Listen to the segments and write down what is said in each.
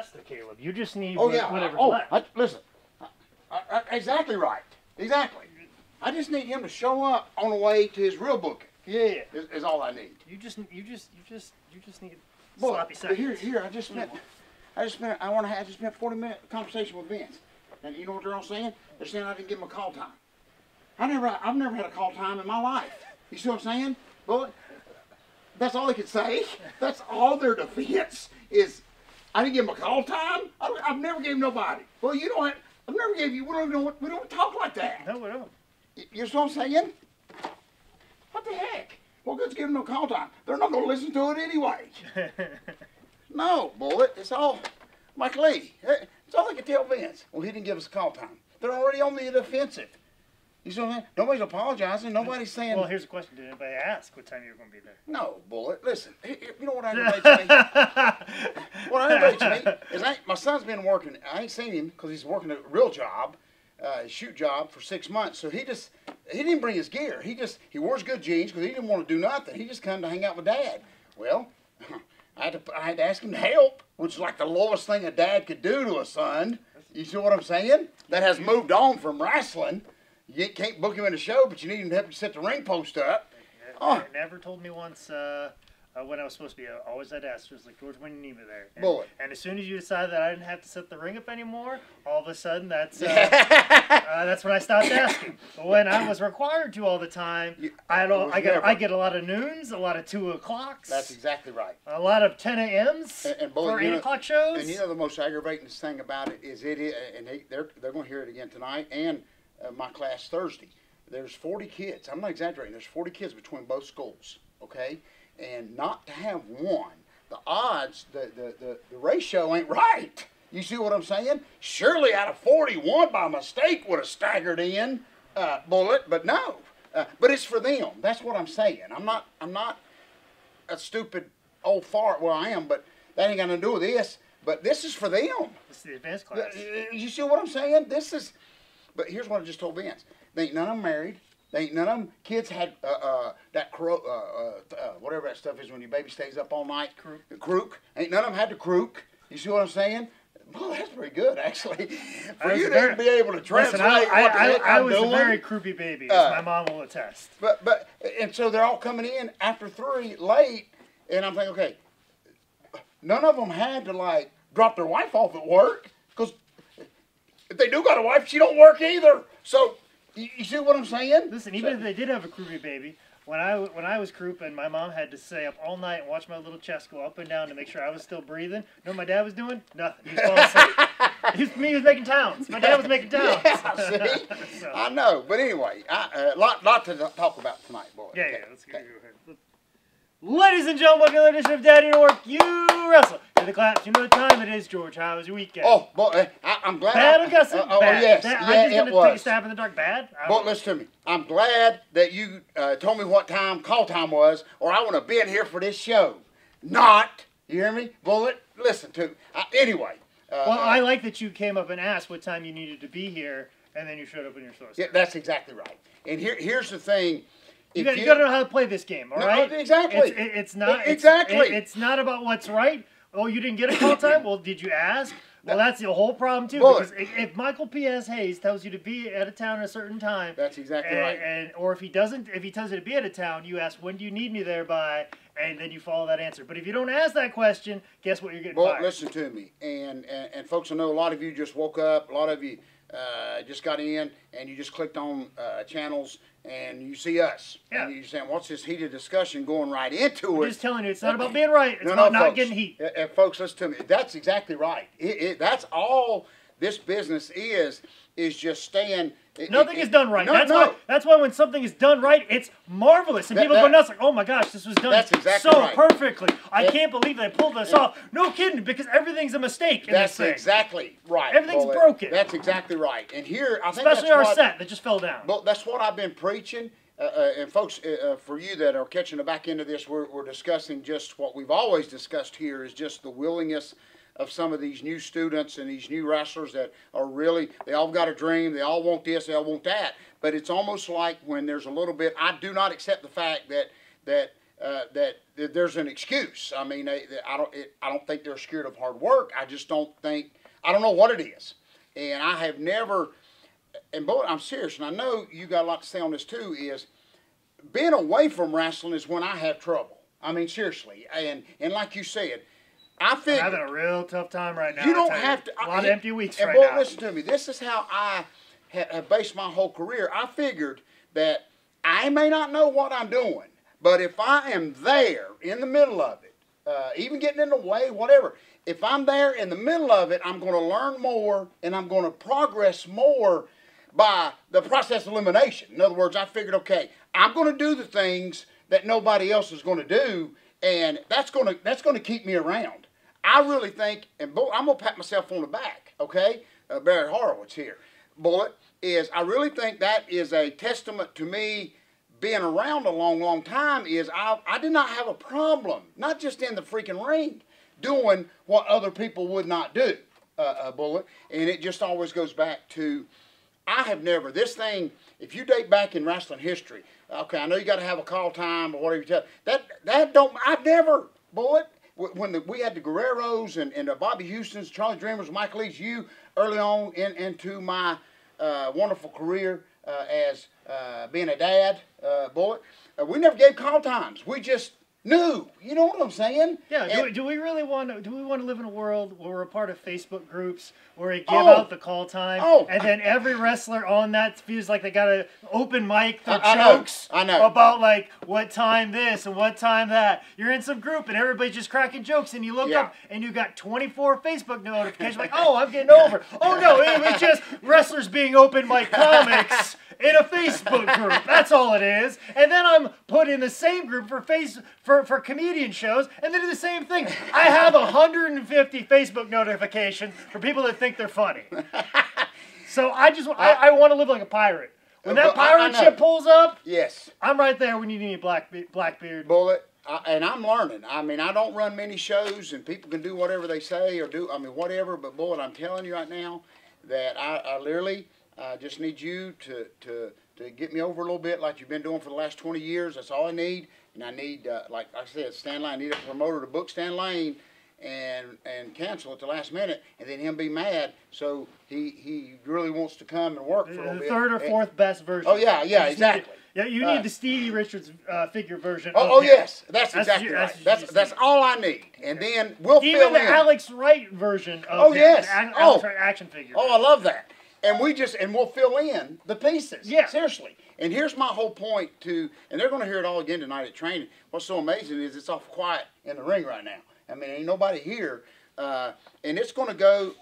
faster, Caleb. You just need whatever's left. Listen, exactly right. Exactly. I just need him to show up on the way to his real booking. Yeah. Is all I need. You just need Boy, sloppy seconds. Here, I just spent 40-minute conversation with Vince. And you know what they're all saying? They're saying I didn't give him a call time. I've never had a call time in my life. You see what I'm saying? Well, that's all they could say. That's all their defense is. I didn't give him a call time. I've never gave nobody. Well, you don't. I've never gave you. We don't talk like that. No, we don't. You see what I'm saying? What the heck? What good's giving them a call time? They're not going to listen to it anyway. No, Bullet. It's all Mike Lee. It's all they can tell Vince. Well, he didn't give us a call time. They're already on the defensive. You see what I'm saying? Nobody's apologizing. Nobody's saying. Well, here's a question. Did anybody ask what time you were going to be there? No, Bullet. Listen. You know what aggravates me? What aggravates me is my son's been working. I ain't seen him because he's working a real job, shoot job for 6 months. So he didn't bring his gear. He wears good jeans because he didn't want to do nothing. He just come to hang out with Dad. Well, I had to ask him to help, which is like the lowest thing a dad could do to a son. You see what I'm saying? That has moved on from wrestling. You can't book him in a show, but you need him to help you set the ring post up. They never told me once when I was supposed to be. I always had to ask. It was like, George, when you need me there? And as soon as you decided that I didn't have to set the ring up anymore, all of a sudden that's when I stopped asking. But when I was required to all the time, I get a lot of noons, a lot of 2 o'clocks. That's exactly right. A lot of 10 a.m.s for 8 o'clock shows. And you know the most aggravating thing about it is they're going to hear it again tonight and my class Thursday. There's 40 kids. I'm not exaggerating. There's 40 kids between both schools. Okay. And not to have one, the odds, the ratio ain't right. You see what I'm saying? Surely out of 41 by mistake would have staggered in, Bullet, but no. But it's for them. That's what I'm saying. I'm not a stupid old fart. Well, I am, but that ain't got nothing to do with this. But this is for them. This is the advanced class. You see what I'm saying? But here's what I just told Vince. They ain't none of them married. They ain't none of them kids had whatever that stuff is when your baby stays up all night. Crook. Ain't none of them had the crook. You see what I'm saying? Well, that's pretty good, actually. For you to be able to translate what the heck I'm doing. I was a very croupy baby, as my mom will attest. And so they're all coming in after 3 late, and I'm thinking, okay, none of them had to, drop their wife off at work, because if they do got a wife, she don't work either. So, you see what I'm saying? Listen, even if they did have a croupy baby, when I was crouping, my mom had to stay up all night and watch my little chest go up and down to make sure I was still breathing. You know what my dad was doing? Nothing. He was falling asleep. He was making towns. My dad was making towns. Yeah, see? So. I know. But anyway, lot to talk about tonight, boy. Yeah, let's go ahead. Ladies and gentlemen, welcome to another edition of Daddy to Work, You Wrestle. To the claps, you know the time it is, George. How was your weekend? Oh, boy, I'm glad. Bad, I'm guessing? Oh, yes. I'm just going to take a stab in the dark. Bad? Boy, listen to me. I'm glad that you told me what call time was, or I would have been here for this show. Not. You hear me? Bullet, listen to me. Anyway. Well, I like that you came up and asked what time you needed to be here, and then you showed up in your source. Yeah, that's exactly right. And here's the thing. You got to know how to play this game, all right? Exactly. It's not exactly. It's not about what's right. Oh, you didn't get a call time? Well, did you ask? Well, that's the whole problem too. Because if Michael P.S. Hayes tells you to be out of town at a certain time, that's exactly right. Or if he tells you to be out of town, you ask, when do you need me there by, and then you follow that answer. But if you don't ask that question, guess what? You're getting fired. Listen to me, and folks, I know a lot of you just woke up. A lot of you just got in, and you just clicked on channels. And you see us, and you're saying, what's this heated discussion going right into it? I'm just telling you, it's not about being right. It's about not getting heat. Folks, listen to me. That's exactly right. That's all this business is just staying. Nothing is done right. That's why when something is done right, it's marvelous. And people go nuts like, oh my gosh, this was done so perfectly. I can't believe they pulled this off. No kidding, because everything's a mistake in this thing. That's exactly right. Everything's broken. That's exactly right. And here, I think especially our set that just fell down. Well, that's what I've been preaching. And folks, for you that are catching the back end of this, we're discussing just what we've always discussed here is just the willingness of some of these new students and these new wrestlers that are really, they all got a dream, they all want this, they all want that. But it's almost like when there's a little bit, I do not accept the fact that that there's an excuse. I mean, I don't think they're scared of hard work. I just don't think, I don't know what it is. And I have never, and boy, I'm serious, and I know you got a lot to say on this too, is being away from wrestling is when I have trouble. I mean, seriously. And like you said, I figure, I'm having a real tough time right now. You don't have to. A lot of empty weeks right now. And listen to me. This is how I have based my whole career. I figured that I may not know what I'm doing, but if I am there in the middle of it, even getting in the way, whatever, if I'm there in the middle of it, I'm going to learn more and I'm going to progress more by the process of elimination. In other words, I figured, okay, I'm going to do the things that nobody else is going to do, and that's going to keep me around. I really think, and I'm going to pat myself on the back, okay? Barry Horowitz here, Bullet, is I really think that is a testament to me being around a long, long time is I did not have a problem, not just in the freaking ring, doing what other people would not do, Bullet. And it just always goes back to, I have never, this thing, if you date back in wrestling history, okay, I know you got to have a call time or whatever you tell, that don't, I've never, Bullet, when we had the Guerreros and the Bobby Houstons, Charlie Dreamers, Mike Lee's, you early on into my wonderful career as being a dad, Bullet, we never gave call times. We just knew. You know what I'm saying? Yeah. Do we really want to? Do we want to live in a world where we're a part of Facebook groups where we give out the call time, and then every wrestler on that feels like they got to open mic their jokes I know. About like what time this and what time that. You're in some group and everybody's just cracking jokes, and you look up and you got 24 Facebook notifications like, oh, I'm getting over. Oh no, it was just wrestlers being open mic comics in a Facebook group. That's all it is. And then I'm put in the same group for comedian shows, and they do the same thing. I have 150 Facebook notifications for people that think they're funny. So I want to live like a pirate. When that pirate ship pulls up, yes, I'm right there when you need Blackbeard. Bullet. And I'm learning. I mean, I don't run many shows, and people can do whatever they say or do. I mean, whatever. But Bullet, I'm telling you right now that I literally just need you to get me over a little bit, like you've been doing for the last 20 years. That's all I need. And I need, like I said, Stan Lane. I need a promoter to book Stan Lane and cancel at the last minute, and then him be mad. So he really wants to come and work for a little bit. The third or fourth best version. Oh yeah, exactly. Yeah, you need the Stevie Richards figure version. Yes, that's exactly right. That's all I need, and then we'll fill in. Even the Alex Wright version of Alex Wright action figure. Oh, I love that. And we'll fill in the pieces. Yeah. Seriously. And here's my whole point and they're going to hear it all again tonight at training. What's so amazing is it's awful quiet in the ring right now. I mean, ain't nobody here. And it's going to go,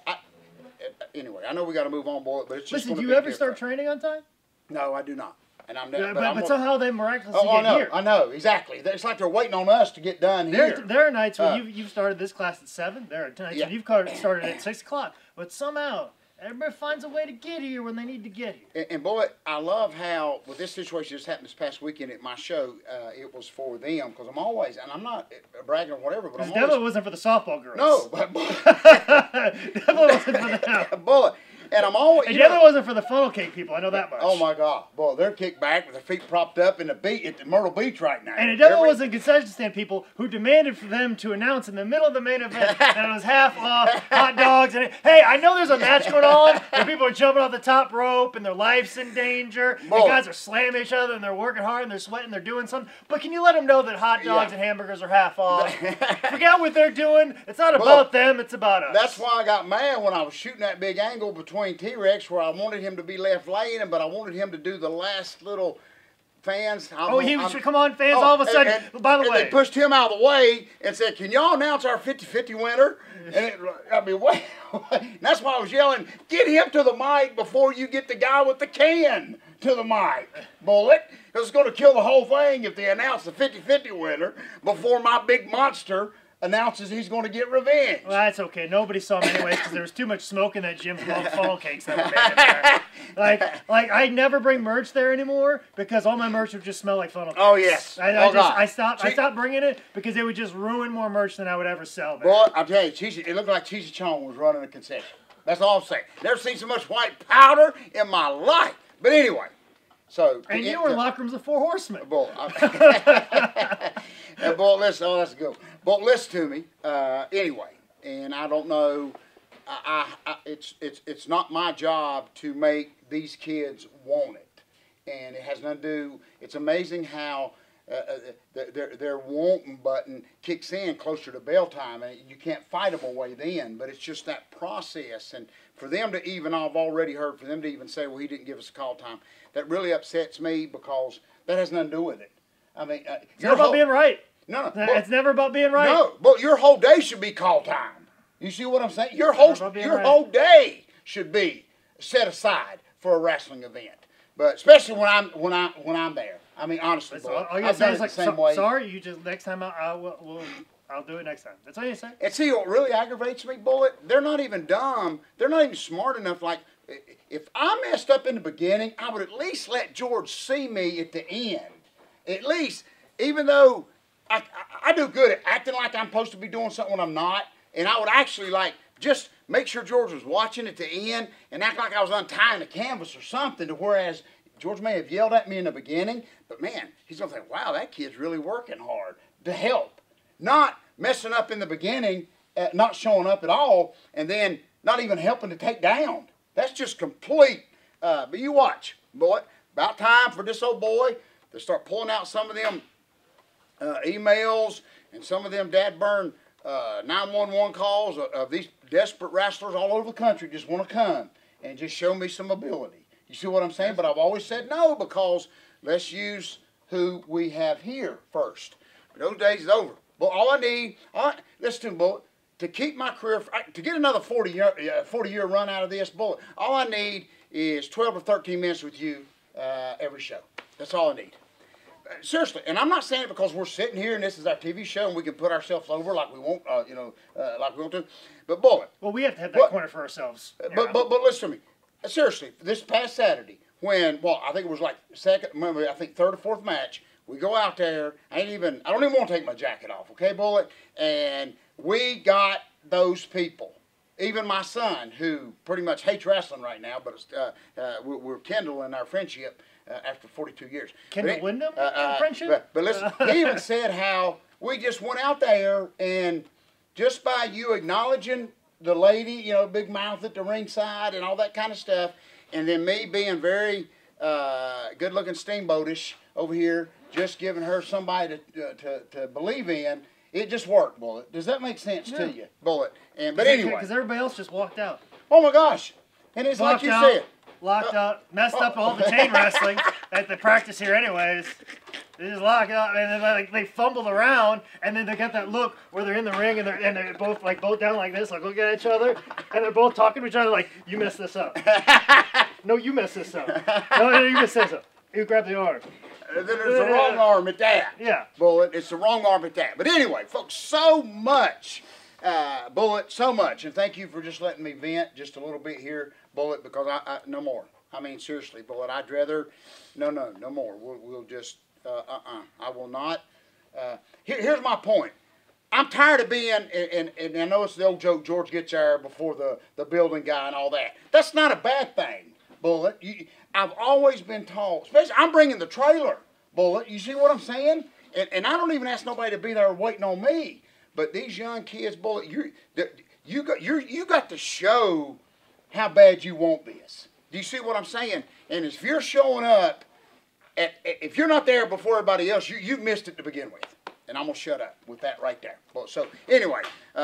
anyway, I know we got to move on, boy, but it's just Listen, do you ever start training on time? No, I do not. And I'm never. But somehow they miraculously get here. I know, exactly. It's like they're waiting on us to get done here. There are nights when you've started this class at 7. There are nights when you've started at 6 o'clock. But somehow everybody finds a way to get here when they need to get here. And boy, I love how, with this situation just happened this past weekend at my show, it was for them, because I'm always, and I'm not bragging or whatever, but I'm always... Definitely wasn't for the softball girls. No, but... Definitely wasn't for them. Boy, and I'm always... And definitely wasn't for the funnel cake people, I know that much. Oh my God. Boy, they're kicked back with their feet propped up in the beat at the Myrtle Beach right now. And it definitely wasn't concession stand people who demanded for them to announce in the middle of the main event that it was half off hot dogs. And hey, I know there's a match going on where people are jumping off the top rope and their life's in danger. And guys are slamming each other and they're working hard and they're sweating, they're doing something. But can you let them know that hot dogs and hamburgers are half off? Forget what they're doing. It's not about them, it's about us. That's why I got mad when I was shooting that big angle between T-Rex where I wanted him to be left laying, but I wanted him to do the last little fans. Come on, fans, all of a sudden, by the way. They pushed him out of the way and said, can y'all announce our 50-50 winner? And that's why I was yelling, get him to the mic before you get the guy with the can to the mic, Bullet. Because it's going to kill the whole thing if they announce the 50-50 winner before my big monster announces he's going to get revenge. Well, that's okay. Nobody saw him anyways because there was too much smoke in that gym from all the funnel cakes that were made in there. Like I never bring merch there anymore because all my merch would just smell like funnel cakes. Oh yes. I stopped bringing it because it would just ruin more merch than I would ever sell there. Boy, I'll tell you, it looked like Cheesy Chong was running a concession. That's all I'm saying. Never seen so much white powder in my life. But anyway, So and you were in locker rooms of Four Horsemen. Boy, listen. Oh, that's good. But listen to me. Anyway, and I don't know. It's not my job to make these kids want it, and it has nothing to do. It's amazing how their wanting button kicks in closer to bell time, and you can't fight them away then. But it's just that process, and for them to even, I've already heard, for them to even say, well, he didn't give us a call time, that really upsets me because that has nothing to do with it. I mean, it's not about being right. No, it's never about being right. No, but your whole day should be call time. You see what I'm saying? Your whole day should be set aside for a wrestling event. But especially when I'm there. I mean, honestly, boy, I've done it the same way. Sorry, you just next time I'll do it next time. That's all you say. And see what really aggravates me, Bullet? They're not even dumb. They're not even smart enough. Like, if I messed up in the beginning, I would at least let George see me at the end. At least, even though I do good at acting like I'm supposed to be doing something when I'm not. And I would actually, like, just make sure George was watching at the end and act like I was untying the canvas or something, to whereas George may have yelled at me in the beginning, but man, he's going to think, wow, that kid's really working hard to help. Not messing up in the beginning, not showing up at all, and then not even helping to take down. That's just complete. But you watch, boy, about time for this old boy to start pulling out some of them emails and some of them dad burn 911 calls of these desperate wrestlers all over the country just want to come and just show me some ability. You see what I'm saying? But I've always said no, because let's use who we have here first. But those days is over. But all I need, listen to me, Bullet, to keep my career, to get another 40-year run out of this, Bullet, all I need is 12 or 13 minutes with you every show. That's all I need. Seriously, and I'm not saying it because we're sitting here and this is our TV show and we can put ourselves over like we want, like we want to. But Bullet. Well, we have to have that corner for ourselves. But listen to me. Seriously, this past Saturday, when, well, I think it was like third or fourth match, we go out there. I don't even want to take my jacket off, okay, Bullet? And we got those people. Even my son, who pretty much hates wrestling right now, but we're kindling our friendship after 42 years. Kendall Wyndham friendship? But listen, he even said how we just went out there and just by you acknowledging the lady, you know, big mouth at the ringside and all that kind of stuff, and then me being very good-looking steamboatish over here, just giving her somebody to believe in, it just worked, Bullet. Does that make sense to you, Bullet? But anyway. Because everybody else just walked out. Oh, my gosh. And it's walked like you out, said. Locked up, messed up all the chain wrestling at the practice here anyways. They just lock up, and then they fumbled around, and then they got that look where they're in the ring, and they're both both down like this, like looking at each other, and they're both talking to each other like, you messed this up. No, you messed this up. No, you messed this up. You grabbed the arm. Then there's the wrong arm at that. Yeah. Bullet, it's the wrong arm at that. But anyway, folks, so much, Bullet, so much. And thank you for just letting me vent just a little bit here, Bullet, because I no more. I mean, seriously, Bullet, I'd rather, no more. We'll just, I will not. Here's my point. I'm tired of being, and I know it's the old joke, George gets there before the building guy and all that. That's not a bad thing, Bullet. I've always been taught, especially, I'm bringing the trailer, Bullet. You see what I'm saying? And I don't even ask nobody to be there waiting on me. But these young kids, Bullet, you got to show how bad you want this. Do you see what I'm saying? And if you're showing up, if you're not there before everybody else, you've missed it to begin with. And I'm going to shut up with that right there. So anyway,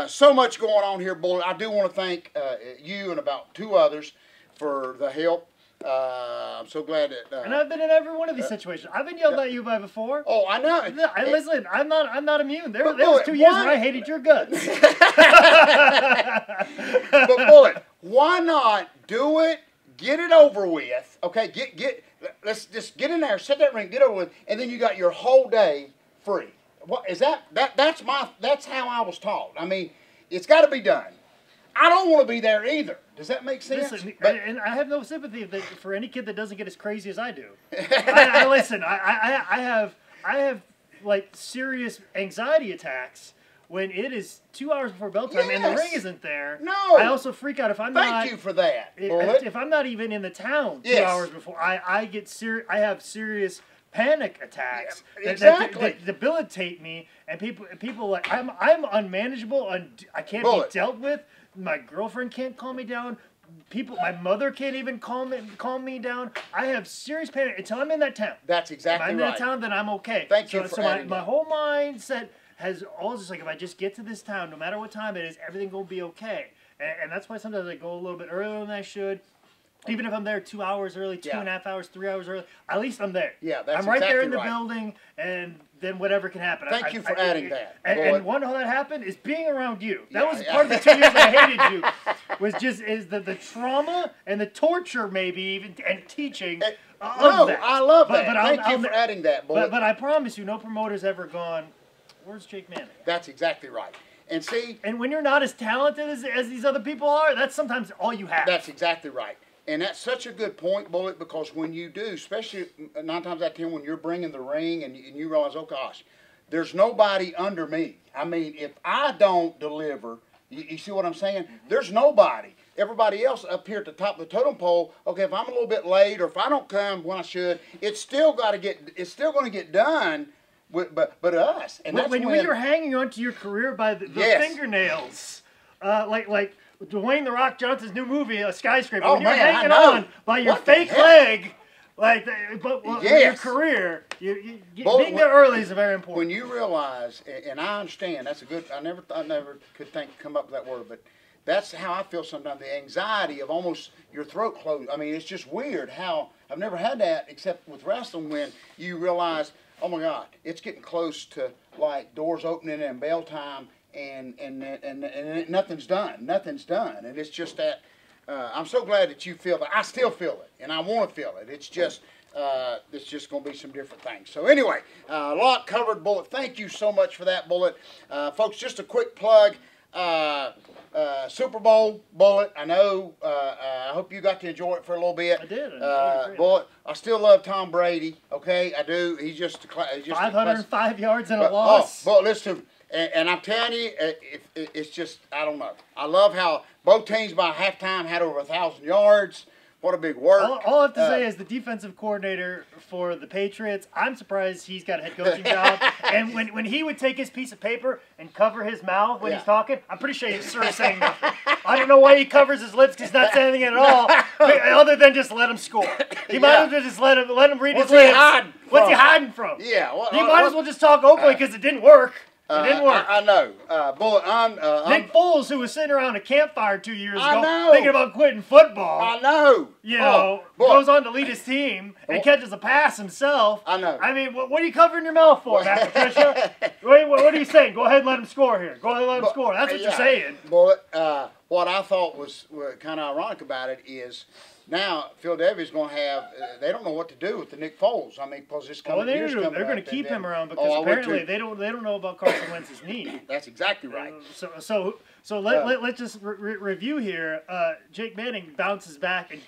so much going on here, Bullet. I do want to thank you and about 2 others for the help. I'm so glad that. And I've been in every one of these situations. I've been yelled at you by before. Oh, I know. Listen, I'm not immune. There was 2 years when I hated your guts. But Bullet, why not do it? Get it over with. Okay, let's just get in there, set that ring, get over with, and then you got your whole day free. What is that? That's how I was taught. I mean, it's got to be done. I don't want to be there either. Does that make sense? Listen, and I have no sympathy for any kid that doesn't get as crazy as I do. I have like serious anxiety attacks when it is 2 hours before bell time and the ring isn't there. No. I also freak out if I'm not. Thank you for that. If I'm not even in the town 2 hours before, I have serious panic attacks that debilitate me, and people like I'm unmanageable, I can't be dealt with. My girlfriend can't calm me down. My mother can't even calm me down. I have serious panic until I'm in that town. That's exactly right. If I'm in that town, then I'm okay. Thank you for adding my whole mindset has always just like, if I just get to this town, no matter what time it is, everything will be okay. And that's why sometimes I go a little bit earlier than I should. Even if I'm there 2 hours early, 2.5 hours, 3 hours early, at least I'm there. Yeah, that's I'm right there in the building, and then whatever can happen. Thank you for adding that. And one how that happened is being around you. That was part of the 2 years I hated you. Was just the trauma and the torture, maybe even, and teaching. That. I love that. Thank you for adding that, Bullet. But I promise you, no promoter's ever gone, where's Jake Manning? That's exactly right. And see, and when you're not as talented as these other people are, that's sometimes all you have. That's exactly right. And that's such a good point, Bullet, because when you do, especially 9 times out of 10 when you're bringing the ring and you realize, oh gosh, there's nobody under me. I mean, if I don't deliver, you see what I'm saying? There's nobody. Everybody else up here at the top of the totem pole, okay, if I'm a little bit late or if I don't come when I should, it's still going to get done. But us. And that's when you're hanging onto your career by the fingernails, like Dwayne "The Rock" Johnson's new movie, A Skyscraper. When you're hanging on by your fake leg, your career, being there early is very important. When you realize, and I understand, that's a good. I never could come up with that word, but that's how I feel sometimes. The anxiety of almost your throat closed. I mean, it's just weird how I've never had that except with wrestling when you realize, oh my God, it's getting close to like doors opening and bell time. And nothing's done. Nothing's done. And it's just that I'm so glad that you feel that. I still feel it, and I want to feel it. It's just going to be some different things. So anyway, a lot covered, Bullet. Thank you so much for that, Bullet. Folks, just a quick plug. Super Bowl, Bullet. I know. I hope you got to enjoy it for a little bit. I did. Bullet. I still love Tom Brady. Okay, I do. He's just 505 yards and a loss. Bullet, listen to me. And I'm telling you, it's just, I don't know. I love how both teams by halftime had over 1,000 yards. What a big work. All I have to say is the defensive coordinator for the Patriots, I'm surprised he's got a head coaching job. And when he would take his piece of paper and cover his mouth when he's talking, I'm pretty sure he's sort of saying nothing. I don't know why he covers his lips because he's not saying anything at all, other than just let him score. He might as well just let him read his lips. What's he hiding from? Yeah. He might as well just talk openly because it didn't work. It didn't work. I know. Bullet, Nick Foles, who was sitting around a campfire 2 years ago thinking about quitting football. I know. Goes on to lead his team and catches a pass himself. I know. I mean, what are you covering your mouth for, Matt Patricia? What are you saying? Go ahead and let him score here. Go ahead and let him score. That's what you're saying. Bullet, what I thought was kind of ironic about it is now Philadelphia's going to have, they don't know what to do with the Nick Foles. I mean, because this coming year's coming up. They're going to keep him around because apparently they don't know about Carson Wentz's knee. That's exactly right. So let's just review here. Jake Manning bounces back and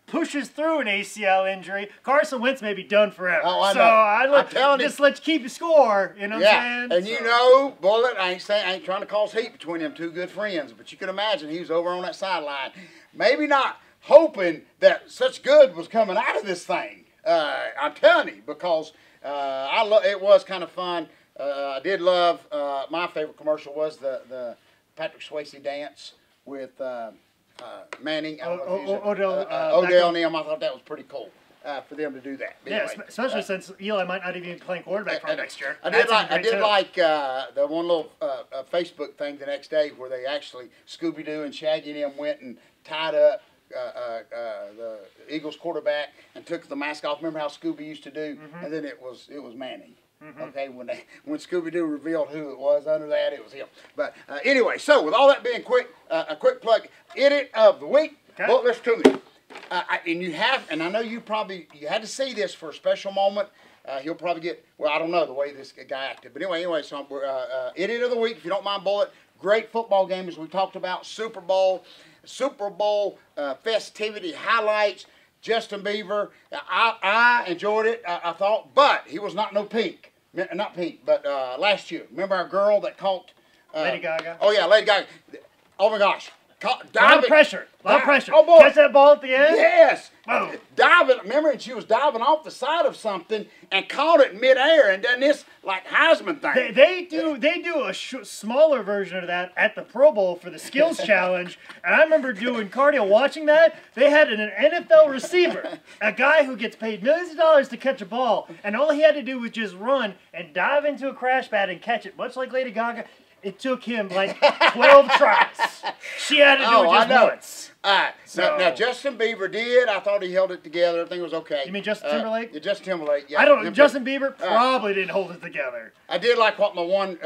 pushes through an ACL injury. Carson Wentz may be done forever. Oh, I know. Let's keep the score. You know what I'm saying? And you know, Bullet, I ain't trying to cause heat between them two good friends, but you can imagine he was over on that sideline. Maybe not hoping that such good was coming out of this thing. I'm telling you, because it was kind of fun. I did love, my favorite commercial was the Patrick Swayze dance with Manning. Odell and him. I thought that was pretty cool for them to do that. But anyway, especially since Eli might not even be playing quarterback for next year. I did like the one little Facebook thing the next day where they actually, Scooby-Doo and Shaggy and them went and tied up the Eagles quarterback and took the mask off. Remember how Scooby used to do? And then it was Manning. Okay, when Scooby-Doo revealed who it was under that, it was him. But anyway, so with all that being a quick plug, Idiot of the Week. Okay. Well, listen to me. And I know you had to see this for a special moment. He'll probably get, well, I don't know the way this guy acted. But anyway, so Idiot of the Week, if you don't mind, Bullet. Great football game, as we talked about. Super Bowl festivity highlights. Justin Bieber, I enjoyed it, I thought, but he was not no peak. Not Pete, but last year. Remember our girl that caught... Lady Gaga? Oh, yeah, Lady Gaga. Oh, my gosh. A lot of pressure. Oh, boy. Catch that ball at the end? Yes. Boom. Diving. Remember, and she was diving off the side of something and caught it midair and done this like Heisman thing. They do a smaller version of that at the Pro Bowl for the skills challenge. And I remember doing cardio watching that. They had an NFL receiver, a guy who gets paid millions of dollars to catch a ball, and all he had to do was just run and dive into a crash pad and catch it, much like Lady Gaga. It took him like 12 tries. She had to do it just once. All right. So, now, Justin Bieber did. I thought he held it together. Everything was okay. You mean Justin Timberlake? Yeah, Justin Timberlake. Yeah. I don't know. Justin Bieber probably didn't hold it together. I did like what my one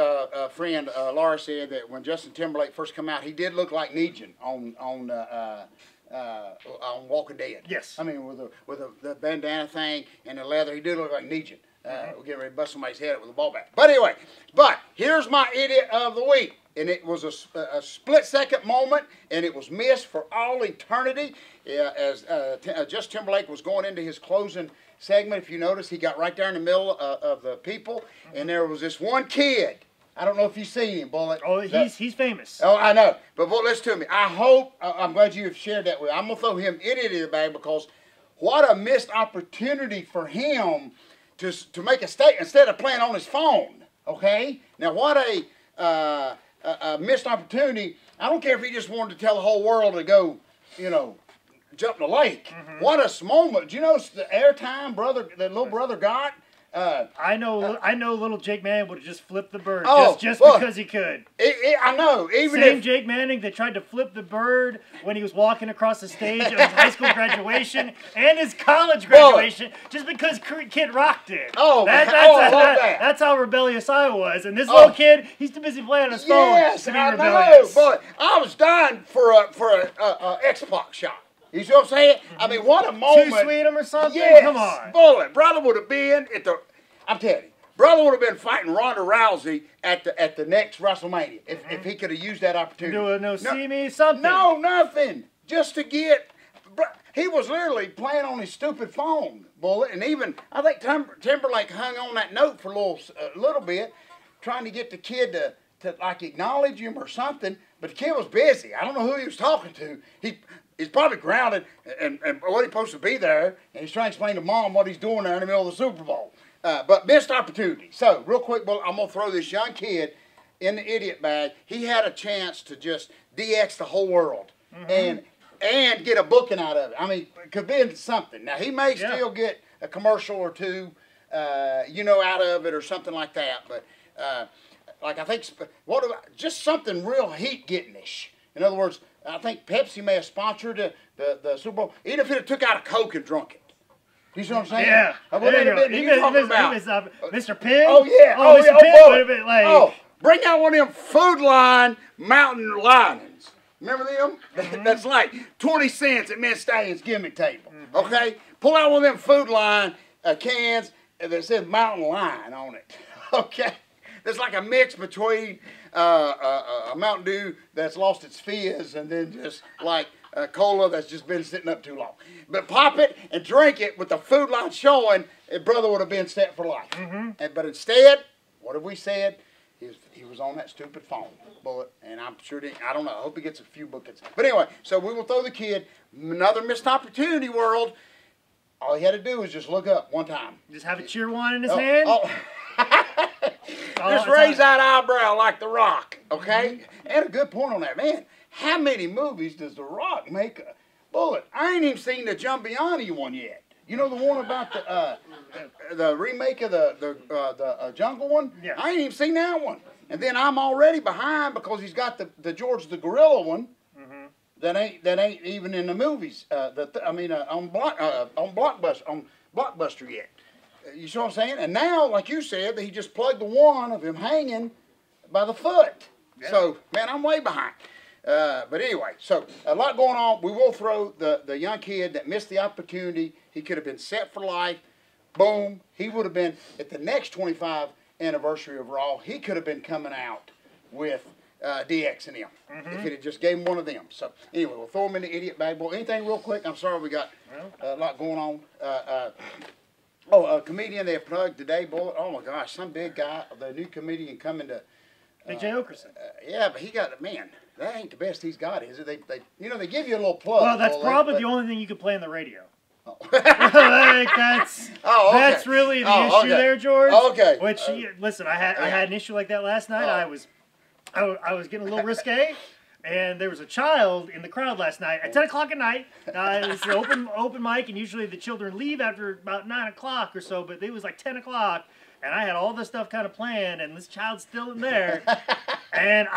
friend, Laura, said, that when Justin Timberlake first came out, he did look like Negan on Walking Dead. Yes. I mean, with the bandana thing and the leather, he did look like Negan. We're getting ready to bust somebody's head up with a ball bat. But anyway, here's my idiot of the week. And it was a split-second moment, and it was missed for all eternity. As Justin Timberlake was going into his closing segment, if you notice, he got right there in the middle of the people, and there was this one kid. I don't know if you've seen him, Bullet. Oh, he's famous. Oh, I know. But Bullet, listen to me. I'm glad you have shared that with me. I'm going to throw him idiot in the bag, because what a missed opportunity for him to make a statement instead of playing on his phone. Okay? Now, what a missed opportunity. I don't care if he just wanted to tell the whole world to go, jump in the lake. What a moment. Do you notice the airtime that little brother got? I know little Jake Manning would have just flipped the bird just because he could. I know. Same Jake Manning that tried to flip the bird when he was walking across the stage of his high school graduation and his college graduation just because Kid Rock did. That's how rebellious I was. And this little kid, he's too busy playing on his phone to be rebellious. Boy, I was dying for a X-Pac shot. You see what I'm saying? I mean, what a moment. Too sweet him or something? Yes. Come on. Bullet. Brother would have been I'm telling you, brother would have been fighting Ronda Rousey at the next WrestleMania if he could have used that opportunity. See me, something. No, nothing. Just to get. He was literally playing on his stupid phone, Bullet, and even I think Timberlake hung on that note for a little bit, trying to get the kid to like acknowledge him or something. But the kid was busy. I don't know who he was talking to. He's probably grounded and what he's supposed to be there, and he's trying to explain to Mom what he's doing there in the middle of the Super Bowl. But missed opportunity. So, real quick, I'm going to throw this young kid in the idiot bag. He had a chance to just DX the whole world and get a booking out of it. I mean, it could be something. Now, he may still get a commercial or two, out of it or something like that. But, I think, just something real heat-getting-ish. In other words, I think Pepsi may have sponsored the Super Bowl, even if it took out a Coke and drunk it. You see what I'm saying? Yeah. Mr. Pig? Oh, yeah. Mr. Pig would have been like... bring out one of them Food Line mountain linings. Remember them? That's like 20 cents at Miss Stay's gimmick table. Okay? Pull out one of them Food Line cans that says Mountain Lion on it. Okay? It's like a mix between a Mountain Dew that's lost its fizz and then just like a cola that's just been sitting up too long. But pop it and drink it with the Food Line showing, brother would have been set for life. But instead, what have we said? He was on that stupid phone, Bullet, and I'm sure I don't know. I hope he gets a few bookings. But anyway, so we will throw the kid another missed opportunity, world. All he had to do was just look up one time. Just have a cheer wine in his hand. Just raise that eyebrow like The Rock, okay? And a good point on that, man. How many movies does The Rock make? Bullet, I ain't even seen the Giambiani one yet. You know the one about the remake of the Jungle one? Yeah. I ain't even seen that one. And then I'm already behind because he's got the George the Gorilla one that ain't even in the movies. On Blockbuster yet. You see what I'm saying? And now, like you said, he just plugged the one of him hanging by the foot. Yeah. So, man, I'm way behind. But anyway, so a lot going on. We will throw the young kid that missed the opportunity. He could have been set for life. Boom. He would have been, at the next 25th anniversary of Raw, he could have been coming out with DX and him. If it had just gave him one of them. So, anyway, we'll throw him in the idiot bag. Boy, anything real quick? I'm sorry we got a lot going on. Oh, a comedian they have plugged today, boy. Oh my gosh, some big guy, the new comedian coming to. Big J. Okerson. Yeah, but he got man. That ain't the best he's got, is it? They they give you a little plug. Well, that's probably the only thing you could play on the radio. Oh. Like, that's okay. That's really the issue there, George. Okay. Which listen, I had an issue like that last night. I was getting a little risque. And there was a child in the crowd last night at 10 o'clock at night. It was an open mic, and usually the children leave after about 9 o'clock or so, but it was like 10 o'clock, and I had all this stuff kind of planned, and this child's still in there. And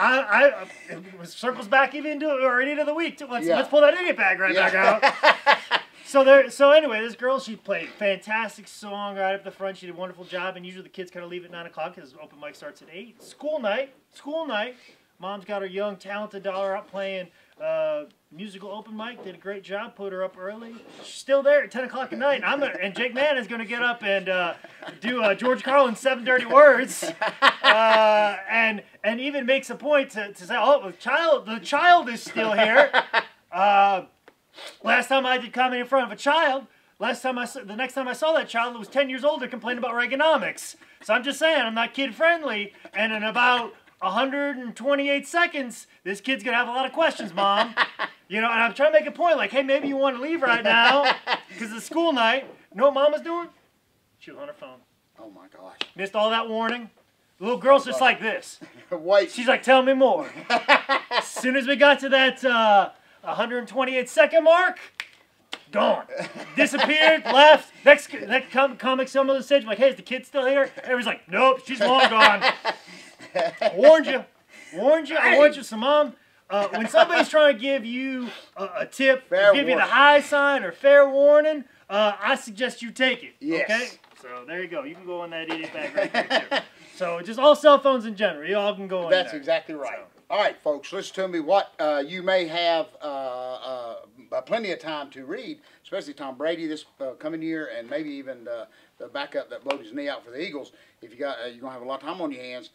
it circles back even into the week. Let's pull that idiot bag back out. So anyway, this girl, she played fantastic song right up the front. She did a wonderful job, and usually the kids kind of leave at 9 o'clock because open mic starts at 8. School night. Mom's got her young, talented daughter out playing musical open mic. Did a great job. Put her up early. She's still there at 10 o'clock at night. And Jake Mann is going to get up and do George Carlin's 7 Dirty Words, and even makes a point to say, "Oh, the child is still here." Last time I did comedy in front of a child. The next time I saw that child, it was 10 years old and complaining about Reaganomics. So I'm just saying, I'm not kid friendly, and in about 128 seconds, this kid's gonna have a lot of questions, Mom. And I'm trying to make a point, like, hey, maybe you want to leave right now because it's school night. You know what Mom was doing? She was on her phone. Oh my gosh! Missed all that warning. The little girl's just like this. Wait. She's like, tell me more. As soon as we got to that 128-second mark, gone. Disappeared, left. Next comic, some of the stage, I'm like, hey, is the kid still here? Everybody's like, nope, she's long gone. I warned you. So, Mom, when somebody's trying to give you a tip, give you the high sign or fair warning, I suggest you take it. Yes. Okay? So, there you go. You can go in that idiot bag right there, too. So, just all cell phones in general. You all can go in there. That's exactly right. So. All right, folks, listen to me. What you may have plenty of time to read, especially Tom Brady this coming year, and maybe even the backup that blowed his knee out for the Eagles. If you're gonna have a lot of time on your hands.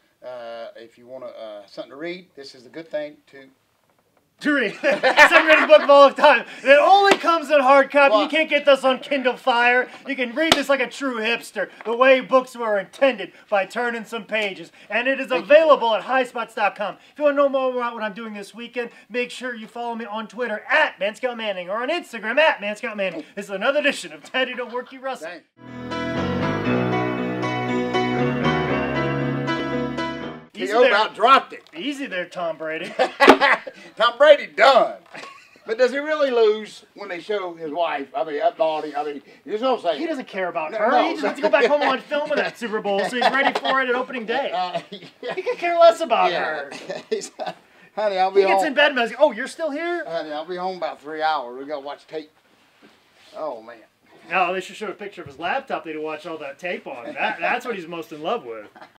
If you want something to read, this is a good thing to read. Second greatest book of all time. It only comes in hard copy. Well, you can't get this on Kindle Fire. You can read this like a true hipster, the way books were intended, by turning some pages. And it is available at highspots.com. If you want to know more about what I'm doing this weekend, make sure you follow me on Twitter at ManScoutManning or on Instagram at ManScoutManning. This is another edition of Daddy Don't Work You Wrestle. Thanks. He about dropped it. Easy there, Tom Brady. Tom Brady done. But does he really lose when they show his wife? I mean, up body. I mean, you know what I'm saying? He doesn't care about her. No. He just wants to go back home and film in that Super Bowl, so he's ready for it at opening day. Yeah. He could care less about her. Honey, I'll be home. He gets in bed and goes, oh, you're still here? Honey, I'll be home about 3 hours. We got to watch tape. Oh, man. No, they should show a picture of his laptop that he watched all that tape on. That's what he's most in love with.